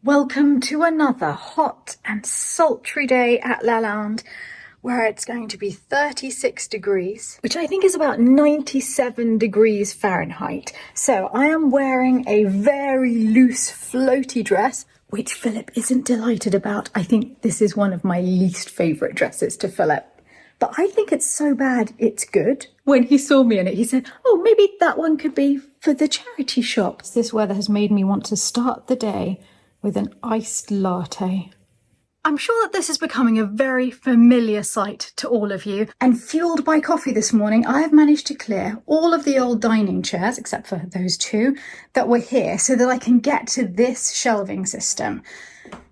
Welcome to another hot and sultry day at Lalande, where it's going to be 36 degrees, which I think is about 97 degrees Fahrenheit. So I am wearing a very loose floaty dress, which Philip isn't delighted about. I think this is one of my least favourite dresses to Philip. But I think it's so bad it's good. When he saw me in it, he said, oh, maybe that one could be for the charity shop. This weather has made me want to start the day with an iced latte. I'm sure that this is becoming a very familiar sight to all of you. And fueled by coffee this morning, I have managed to clear all of the old dining chairs, except for those two, that were here so that I can get to this shelving system.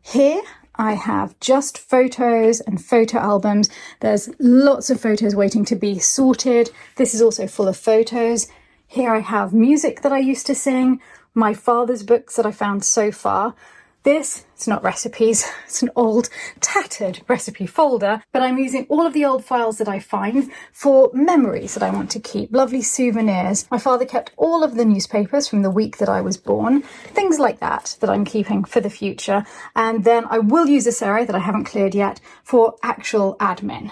Here, I have just photos and photo albums. There's lots of photos waiting to be sorted. This is also full of photos. Here I have music that I used to sing, my father's books that I found so far. This, it's not recipes, it's an old tattered recipe folder, but I'm using all of the old files that I find for memories that I want to keep, lovely souvenirs. My father kept all of the newspapers from the week that I was born, things like that I'm keeping for the future. And then I will use this area that I haven't cleared yet for actual admin.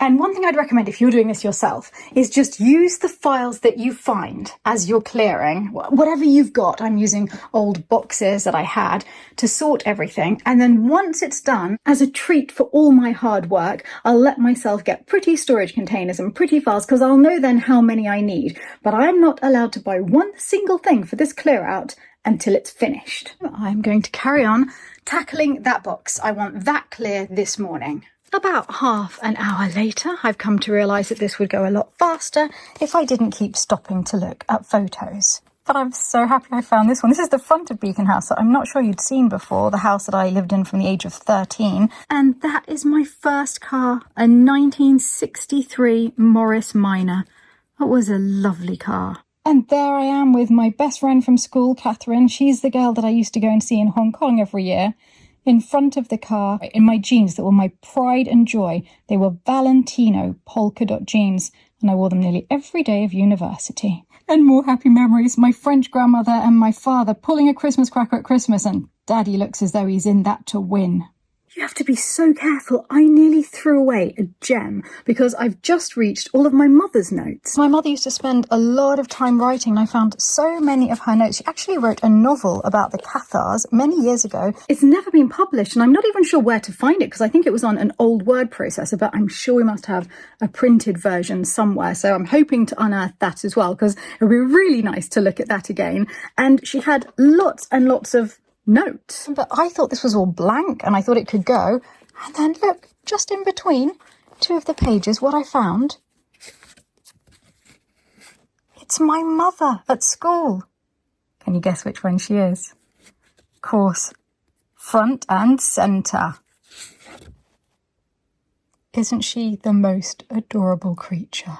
And one thing I'd recommend if you're doing this yourself is just use the files that you find as you're clearing. Whatever you've got, I'm using old boxes that I had to sort everything. And then once it's done, as a treat for all my hard work, I'll let myself get pretty storage containers and pretty files because I'll know then how many I need. But I'm not allowed to buy one single thing for this clear out until it's finished. I'm going to carry on tackling that box. I want that clear this morning. About half an hour later, I've come to realise that this would go a lot faster if I didn't keep stopping to look at photos. But I'm so happy I found this one. This is the front of Beacon House that I'm not sure you'd seen before, the house that I lived in from the age of 13. And that is my first car, a 1963 Morris Minor. That was a lovely car. And there I am with my best friend from school, Catherine. She's the girl that I used to go and see in Hong Kong every year. In front of the car, in my jeans that were my pride and joy. They were Valentino polka dot jeans, and I wore them nearly every day of university. And more happy memories, my French grandmother and my father pulling a Christmas cracker at Christmas, and Daddy looks as though he's in that to win. You have to be so careful. I nearly threw away a gem because I've just reached all of my mother's notes. My mother used to spend a lot of time writing, and I found so many of her notes. She actually wrote a novel about the Cathars many years ago. It's never been published, and I'm not even sure where to find it because I think it was on an old word processor, but I'm sure we must have a printed version somewhere. So I'm hoping to unearth that as well because it would be really nice to look at that again. And she had lots and lots of notes. But I thought this was all blank and I thought it could go. And then look, just in between two of the pages, what I found. It's my mother at school. Can you guess which one she is? Of course, front and centre. Isn't she the most adorable creature?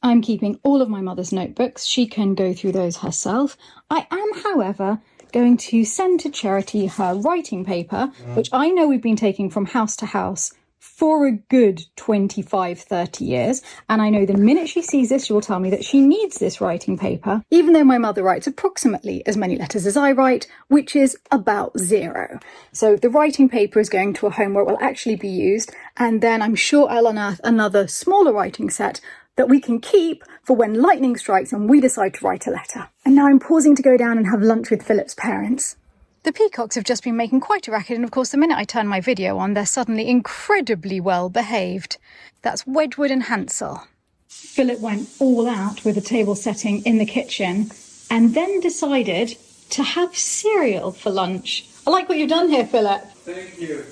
I'm keeping all of my mother's notebooks. She can go through those herself. I am, however, going to send to charity her writing paper, which I know we've been taking from house to house for a good 25, 30 years. And I know the minute she sees this, she will tell me that she needs this writing paper, even though my mother writes approximately as many letters as I write, which is about 0. So the writing paper is going to a home where it will actually be used. And then I'm sure I'll unearth another smaller writing set that we can keep for when lightning strikes and we decide to write a letter. And now I'm pausing to go down and have lunch with Philip's parents. The peacocks have just been making quite a racket, and of course the minute I turn my video on, they're suddenly incredibly well behaved. That's Wedgwood and Hansel. Philip went all out with the table setting in the kitchen and then decided to have cereal for lunch. I like what you've done here, Philip. Thank you.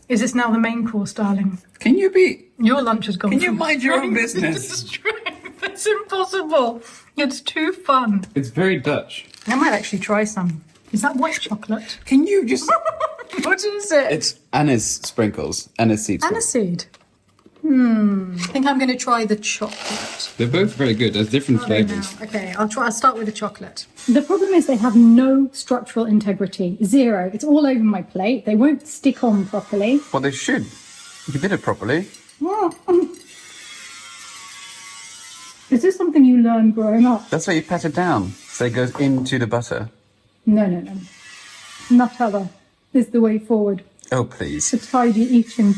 Is this now the main course, darling? Can you be... Your lunch has gone. Can you mind your own business? It's impossible. It's too fun. It's very Dutch. I might actually try some. Is that white chocolate? Can you just... What is it? It's anise sprinkles. Anise seed sprinkles. Aniseed. I think I'm going to try the chocolate. They're both very good. There's different flavours. Okay, I'll start with the chocolate. The problem is they have no structural integrity. 0. It's all over my plate. They won't stick on properly. Well, they should. If you did it properly. Is this something you learned growing up? That's why you pat it down, so it goes into the butter. No. Nutella. is the way forward. Oh, please. To tidy eating.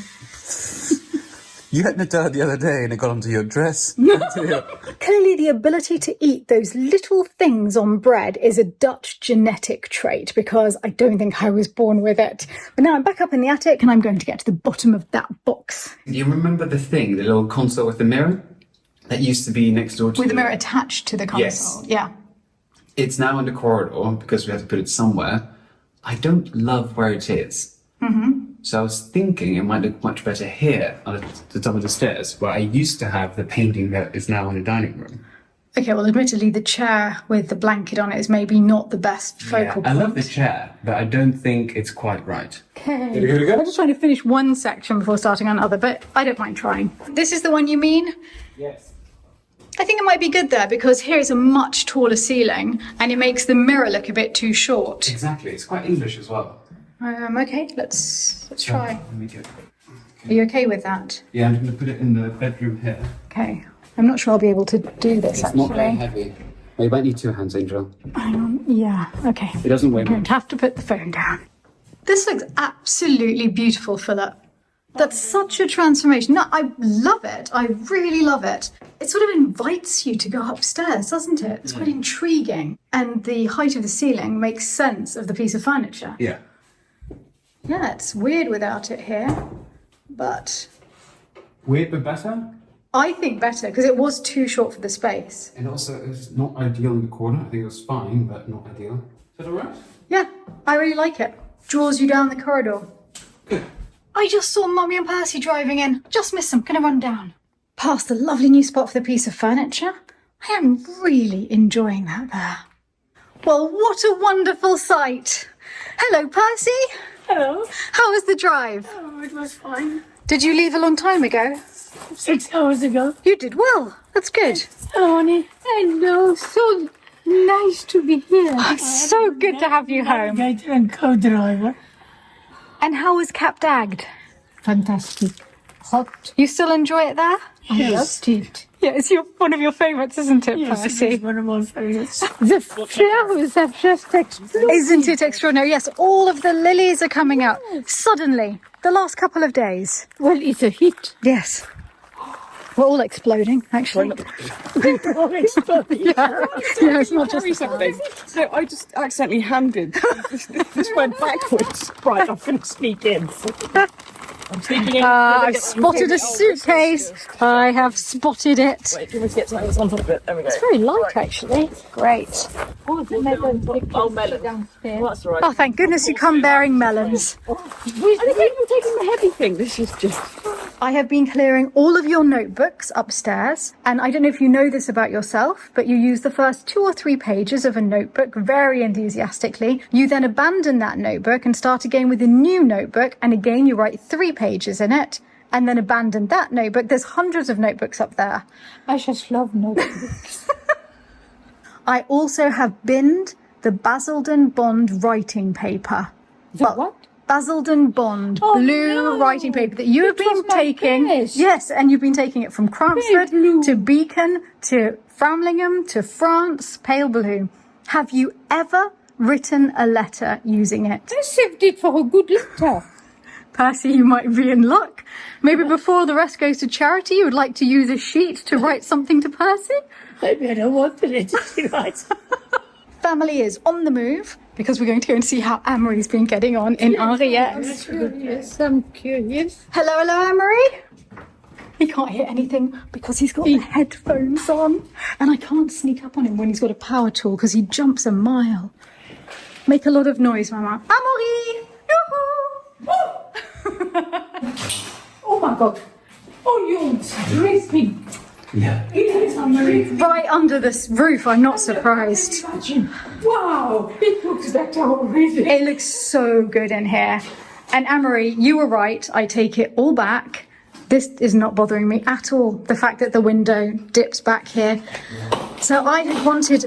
You had Nutella the other day and it got onto your dress. Clearly the ability to eat those little things on bread is a Dutch genetic trait, because I don't think I was born with it. But now I'm back up in the attic and I'm going to get to the bottom of that box. Do you remember the thing, the little console with the mirror? That used to be next door to With the mirror attached to the console, Yes. yeah. It's now in the corridor because we have to put it somewhere. I don't love where it is. So I was thinking it might look much better here on the top of the stairs, where I used to have the painting that is now in the dining room. Okay, well, admittedly, the chair with the blanket on it is maybe not the best focal point. I love the chair, but I don't think it's quite right. Okay. I'm just trying to finish one section before starting on another, but I don't mind trying. This is the one you mean? Yes. I think it might be good there because here is a much taller ceiling and it makes the mirror look a bit too short. Exactly, it's quite English as well. Okay, let's try. Let me do it. Are you okay with that? Yeah, I'm going to put it in the bedroom here. Okay. I'm not sure I'll be able to do this, It's actually. not very heavy. Well, you might need 2 hands, Angel. Yeah, okay. It doesn't weigh I'm going much. to have to put the phone down. This looks absolutely beautiful, Philip. That's such a transformation. No, I love it. I really love it. It sort of invites you to go upstairs, doesn't it? It's quite intriguing. And the height of the ceiling makes sense of the piece of furniture. Yeah. Yeah, it's weird without it here, but Weird but better? I think better because it was too short for the space. And also, it's not ideal in the corner. I think it was fine, but not ideal. Is that alright? Yeah, I really like it. Draws you down the corridor. Good. I just saw Mummy and Percy driving in. Just missed them. Gonna run down. Past the lovely new spot for the piece of furniture. I am really enjoying that there. Well, what a wonderful sight. Hello, Percy. Hello. How was the drive? Oh, it was fine. Did you leave a long time ago? 6 hours ago. You did well. That's good. Hello, honey. Hello. So nice to be here. Oh, it's so good to have you home. Navigator and co-driver. And how was Cap Dagged? Fantastic. Hot. You still enjoy it there? I loved it. Yeah, it's one of your favourites, isn't it, Yes, Percy? it is one of my favourites. The flowers have just exploded. Isn't it extraordinary? Yes, all of the lilies are coming out suddenly, the last couple of days. Well, it's a hit. Yes. We're all exploding, actually. All exploding. Yeah, it's not just something. So I just accidentally handed. This went backwards. Right, I'm going to sneak in. I'm sneaking in. I've spotted a suitcase. I have spotted it. Wait, do you want me to get something that's on top of it? There we go. It's very light, actually. Great. Oh, the melons. Oh, melons. Downstairs. Well, that's all right. Oh, thank goodness you come bearing melons. I think I'm taking the heavy thing. This is just... I have been clearing all of your notebooks upstairs, and I don't know if you know this about yourself, but you use the first 2 or 3 pages of a notebook very enthusiastically. You then abandon that notebook and start again with a new notebook, and again you write 3 pages in it, and then abandon that notebook. There's hundreds of notebooks up there. I just love notebooks. I also have binned the Basildon Bond writing paper. What? Basildon Bond Oh, blue no. writing paper that you have It was been my taking. best. Yes, and you've been taking it from Cransford blue. to Beacon to Framlingham to France, pale blue. Have you ever written a letter using it? I saved it for a good letter. Percy, you might be in luck. Maybe before the rest goes to charity, you would like to use a sheet to write something to Percy? Maybe I don't want the letter to write. Family is on the move because we're going to go and see how Amory's been getting on in Henriette. Curious. I'm curious. Hello, Amory. He can't hear anything because he's got the headphones on, and I can't sneak up on him when he's got a power tool because he jumps a mile. Make a lot of noise, Mama. Amory! Yoo-hoo! Oh my God. Oh, you're dripping. Yeah. Right under this roof, I'm not surprised. Imagine. Wow, it looks better already. It looks so good in here. And Amory, you were right. I take it all back. This is not bothering me at all. The fact that the window dips back here. So I had wanted,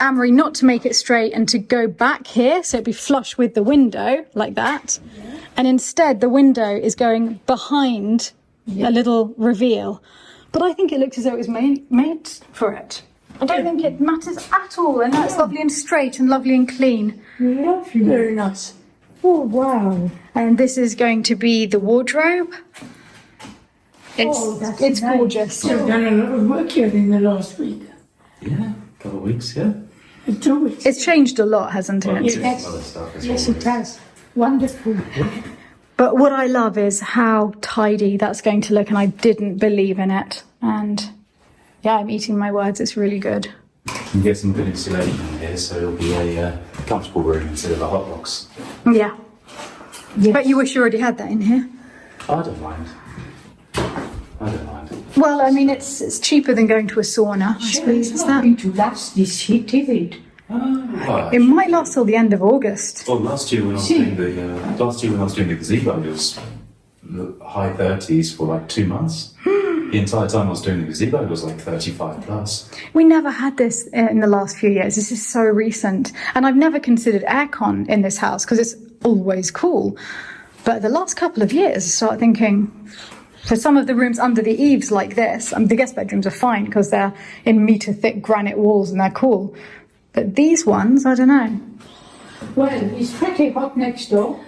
Amory, not to make it straight and to go back here so it'd be flush with the window like that. And instead the window is going behind a little reveal. But I think it looks as though it was made for it. I don't think it matters at all, and that's lovely and straight and lovely and clean. Lovely. Very nice. Oh, wow. And this is going to be the wardrobe. That's It's nice. gorgeous. You've done a lot of work here in the last week. Yeah, a couple of weeks, yeah. 2 weeks. It's changed a lot, hasn't it? Yes. Other stuff as Yes, always. it has. Wonderful. But what I love is how tidy that's going to look, and I didn't believe in it. And yeah, I'm eating my words. It's really good. You can get some good insulation in here, so it'll be a comfortable room instead of a hot box. Yeah. Yes. But you wish you already had that in here. I don't mind. I don't mind. Well, I mean, it's cheaper than going to a sauna, I suppose. It's Is not that? going to last this heat, is it? Well, It might last till the end of August. last year when I was doing the gazebo, it was high 30s for like 2 months. The entire time I was doing the gazebo, it was like 35 plus. We never had this in the last few years. This is so recent. And I've never considered aircon in this house because it's always cool. But the last couple of years, I start thinking, for some of the rooms under the eaves like this, the guest bedrooms are fine because they're in metre thick granite walls and they're cool. But these ones, I don't know. Well, it's pretty hot next door.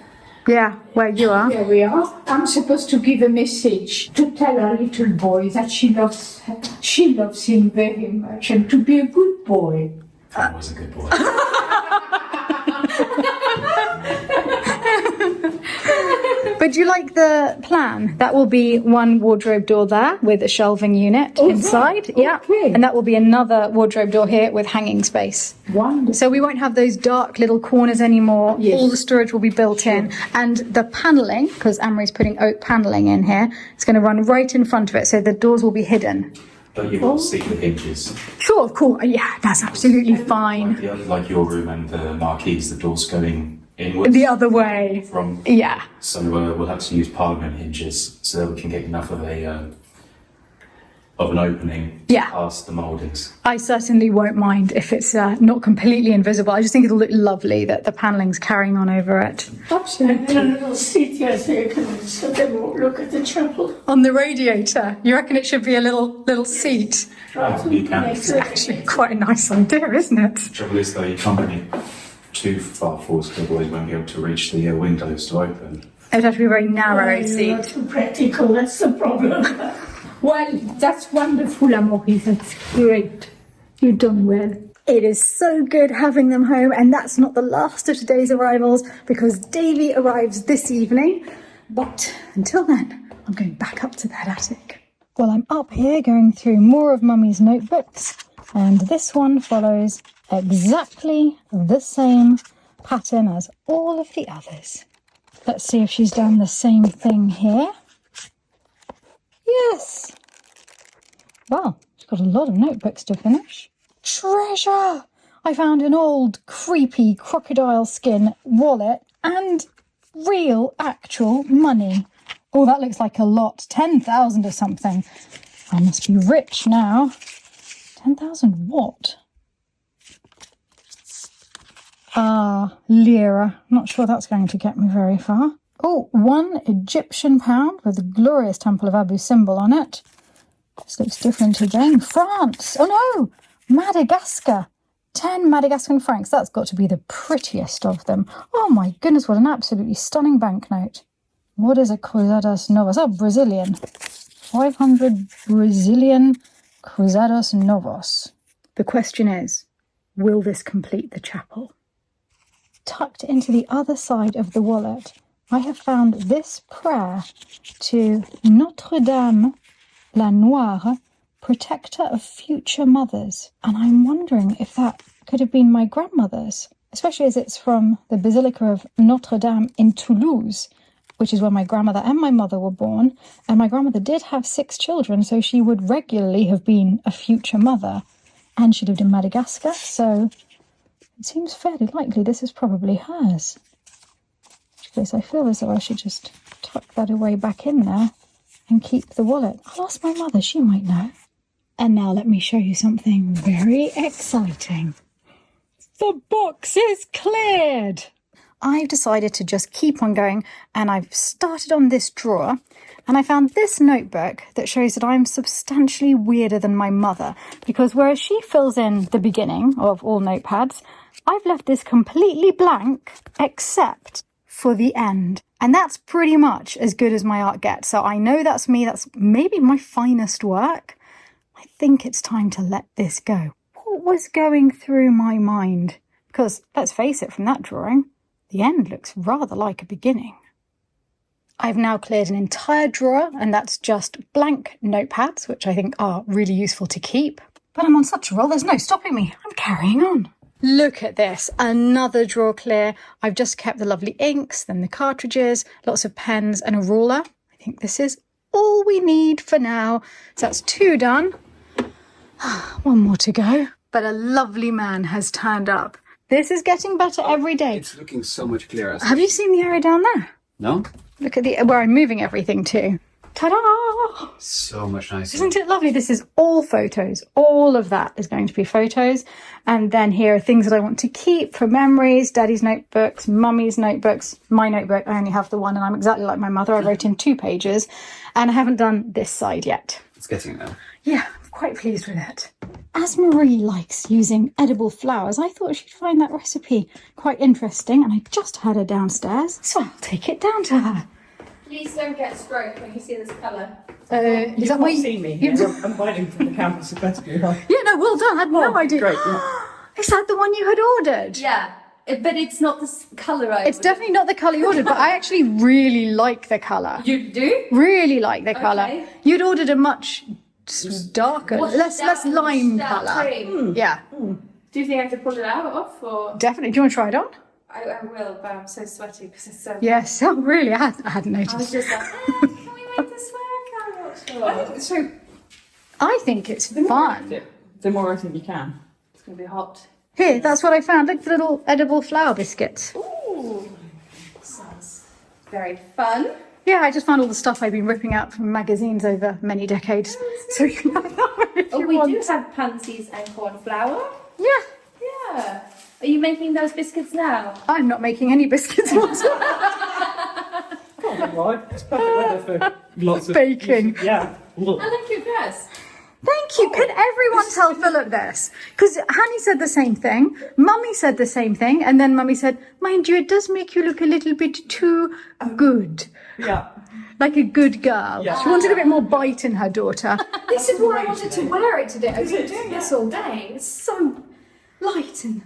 Yeah, where you are. Here we are. I'm supposed to give a message to tell our little boy that she loves him very much and to be a good boy. I was a good boy. But do you like the plan? That will be one wardrobe door there with a shelving unit inside. right. Yeah. Okay. And that will be another wardrobe door here with hanging space. Wonderful. So we won't have those dark little corners anymore. Yes. All the storage will be built in. And the panelling, because Anne-Marie's putting oak panelling in here, it's going to run right in front of it. So the doors will be hidden. But you will see the hinges. Sure, of course. Yeah, that's absolutely fine. Like your room and the marquees, the doors going inwards. The other way. From Yeah. So we'll have to use Parliament hinges so that we can get enough of an opening Yeah. past the mouldings. I certainly won't mind if it's not completely invisible. I just think it'll look lovely that the panelling's carrying on over it. Absolutely. And a little seat here so you can sit and look at the chapel. On the radiator, you reckon it should be a little seat? You can. It's actually quite a nice idea, isn't it? Trouble is though, you can't be too far forward because otherwise you won't be able to reach the windows to open. It'd have to be a very narrow You're seat. not too practical, that's the problem. Well, that's wonderful, Amaury. That's great. You've done well. It is so good having them home, and that's not the last of today's arrivals because Davy arrives this evening. But until then, I'm going back up to that attic. Well, I'm up here going through more of Mummy's notebooks, and this one follows exactly the same pattern as all of the others. Let's see if she's done the same thing here. Yes. Well, she's got a lot of notebooks to finish. Treasure! I found an old, creepy crocodile skin wallet and real, actual money. Oh, that looks like a lot. 10,000 or something. I must be rich now. 10,000 what? Lira. Not sure that's going to get me very far. Oh, 1 Egyptian pound with the glorious Temple of Abu symbol on it. This looks different again. France! Oh no! Madagascar! 10 Madagascan francs. That's got to be the prettiest of them. Oh my goodness, what an absolutely stunning banknote. What is a Cruzados Novos? Oh, Brazilian. 500 Brazilian Cruzados Novos. The question is, will this complete the chapel? Tucked into the other side of the wallet, I have found this prayer to Notre Dame la Noire, protector of future mothers. And I'm wondering if that could have been my grandmother's, especially as it's from the Basilica of Notre Dame in Toulouse, which is where my grandmother and my mother were born. And my grandmother did have 6 children, so she would regularly have been a future mother. And she lived in Madagascar, so it seems fairly likely this is probably hers. In which case I feel as though I should just tuck that away back in there and keep the wallet. I'll ask my mother, she might know. And now let me show you something very exciting. The box is cleared! I've decided to just keep on going, and I've started on this drawer, and I found this notebook that shows that I'm substantially weirder than my mother, because whereas she fills in the beginning of all notepads, I've left this completely blank, except for the end. And that's pretty much as good as my art gets. So I know that's me. That's maybe my finest work. I think it's time to let this go. What was going through my mind? Because let's face it, from that drawing, the end looks rather like a beginning. I've now cleared an entire drawer, and that's just blank notepads, which I think are really useful to keep. But I'm on such a roll, there's no stopping me. I'm carrying on. Look at this, another drawer clear. I've just kept the lovely inks, then the cartridges, lots of pens and a ruler. I think this is all we need for now. So that's 2 done. One more to go. But a lovely man has turned up. This is getting better every day. It's looking so much clearer. Have you seen the area down there? No? Look at where I'm moving everything to. Ta-da! So much nicer. Isn't it lovely? This is all photos. All of that is going to be photos. And then here are things that I want to keep for memories, Daddy's notebooks, Mummy's notebooks. My notebook, I only have the one, and I'm exactly like my mother. I wrote in 2 pages, and I haven't done this side yet. It's getting there. Yeah, I'm quite pleased with it. As Marie likes using edible flowers, I thought she'd find that recipe quite interesting, and I just had her downstairs, so I'll take it down to her. Please don't get stroke when you see this colour. Is that why you see me? I'm hiding from the campus. It better be right. Yeah, no, well done. I had no idea. Great. Yeah. Is that the one you had ordered? Yeah, but it's not the colour I It's definitely not the colour you ordered, but I actually really like the colour. You do? Really like the colour. Okay. You'd ordered a much darker, less lime colour. Yeah, Do you think I could pull it off, or? definitely. Do you want to try it on? I will, but I'm so sweaty because it's so... Yes. Oh, really? I hadn't I was noticed. just like, can we make this work? I'm not sure. So I think it's fun. the more I think you can. It's going to be hot. Here, that's what I found. Look, the little edible flower biscuits. Ooh, sounds very fun. Yeah, I just found all the stuff I've been ripping out from magazines over many decades. So you can have that if Oh, you we want. do have pansies and cornflower. Yeah. Yeah. Are you making those biscuits now? I'm not making any biscuits whatsoever. Right. It's perfect weather for lots of Baking. Yeah. Look. I like your dress. Thank you. Could everyone tell Philip this? Because Hanny said the same thing. Mummy said the same thing. And then Mummy said, mind you, it does make you look a little bit too good. Yeah. Like a good girl. Yeah. She wanted a bit more bite in her daughter. This is why I wanted to wear it today. I've been doing this all day. It's so light and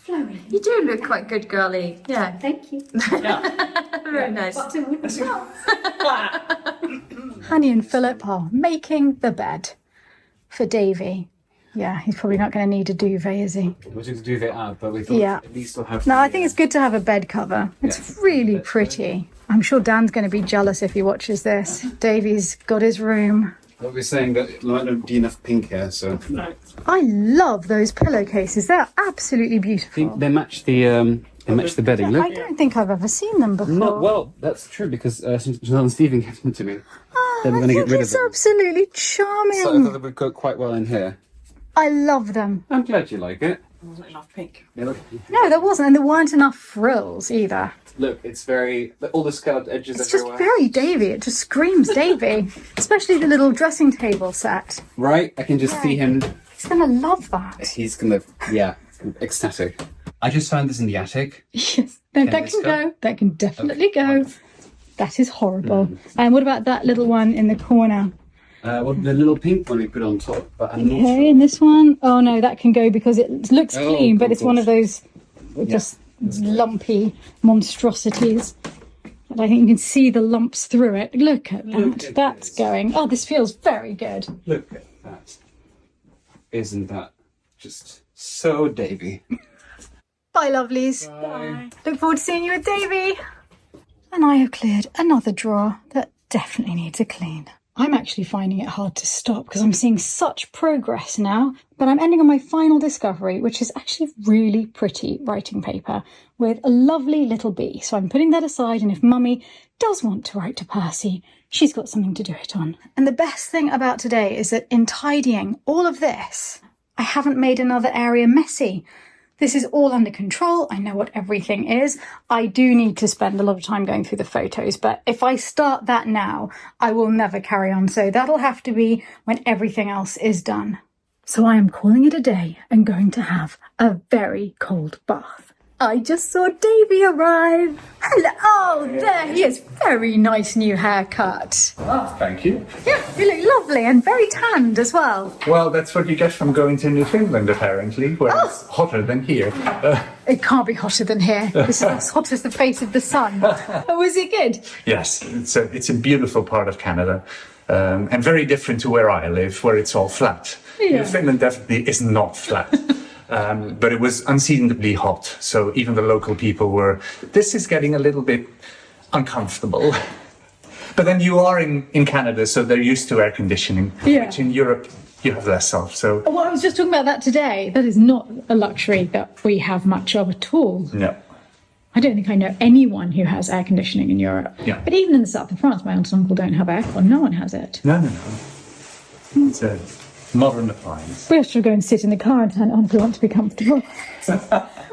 flowy. You do look quite good, girly. Yeah. Thank you. Very nice. Hanny and Philip are making the bed for Davy. Yeah, he's probably not going to need a duvet, is he? We took the duvet out, but we thought Yeah. at least we'll have... No, I think it's good to have a bed cover. It's really pretty. I'm sure Dan's going to be jealous if he watches this. Davy's got his room. But we're saying that there might not be enough pink here, so... No. I love those pillowcases. They're absolutely beautiful. They match the bedding, I look. don't think I've ever seen them before. No, well, that's true, because Janelle and Stephen gave them to me. They were I going to get think rid of it's them. absolutely So I charming. thought they would go quite well in here. I love them. I'm glad you like it. There wasn't enough pink. Yeah, look. No, there wasn't, and there weren't enough frills either. Look, it's very... All the scalloped edges It's just everywhere. very Davy. It just screams Davy. Especially the little dressing table set. Right? I can just see him... He's going to love that. He's kind of, ecstatic. I just found this in the attic. Yes, no, that this can go? go. That can definitely go. That is horrible. And what about that little one in the corner? Well, the little pink one we put on top, but I'm not Okay, sure. and this one? Oh no, that can go because it looks Oh, clean, but of it's one of course. those just lumpy monstrosities. And I think you can see the lumps through it. Look at Look that. at That's this. going. Oh, this feels very good. Look at that. Isn't that just so Davy? Bye, lovelies. Bye. Look forward to seeing you with Davy. And I have cleared another drawer that definitely needs a clean. I'm actually finding it hard to stop because I'm seeing such progress now. But I'm ending on my final discovery, which is actually really pretty writing paper with a lovely little bee. So I'm putting that aside, and if Mummy does want to write to Percy, she's got something to do it on. And the best thing about today is that in tidying all of this, I haven't made another area messy. This is all under control. I know what everything is. I do need to spend a lot of time going through the photos, but if I start that now, I will never carry on. So that'll have to be when everything else is done. So I am calling it a day and going to have a very cold bath. I just saw Davy arrive. Hello. Oh, there he is. Very nice new haircut. Ah, thank you. Yeah, you look lovely and very tanned as well. Well, that's what you get from going to Newfoundland, apparently, where it's hotter than here. It can't be hotter than here. This is as hot as the face of the sun. Oh, was it good? Yes, it's a beautiful part of Canada, and very different to where I live, where it's all flat. Yeah. Newfoundland definitely is not flat. But it was unseasonably hot, so even the local people were, this is getting a little bit uncomfortable. But then you are in Canada, so they're used to air conditioning, which in Europe you have less of. So Well, I was just talking about that today. That is not a luxury that we have much of at all. no. I don't think I know anyone who has air conditioning in Europe. Yeah. But even in the south of France, my aunt and uncle don't have aircon. No one has it. No. It's a modern appliance. We have to go and sit in the car and turn it on if we want to be comfortable.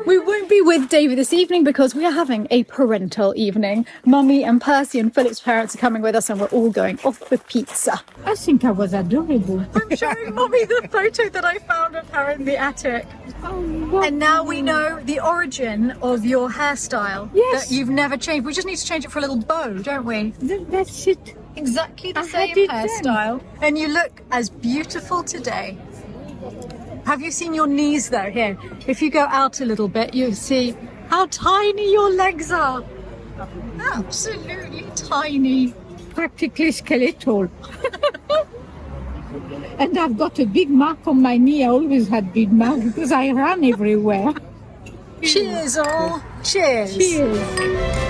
We won't be with Davy this evening because we are having a parental evening. Mummy and Percy and Philip's parents are coming with us and we're all going off for pizza. I think I was adorable. I'm showing Mummy the photo that I found of her in the attic. And now we know the origin of your hairstyle. Yes. That you've never changed. We just need to change it for a little bow, don't we? That's it. Exactly the I same had it hairstyle. And you look as beautiful today. Have you seen your knees though? Here, if you go out a little bit, you'll see how tiny your legs are. Absolutely tiny. Practically skeletal. And I've got a big mark on my knee. I always had big marks because I ran everywhere. Cheers all. Cheers. Cheers.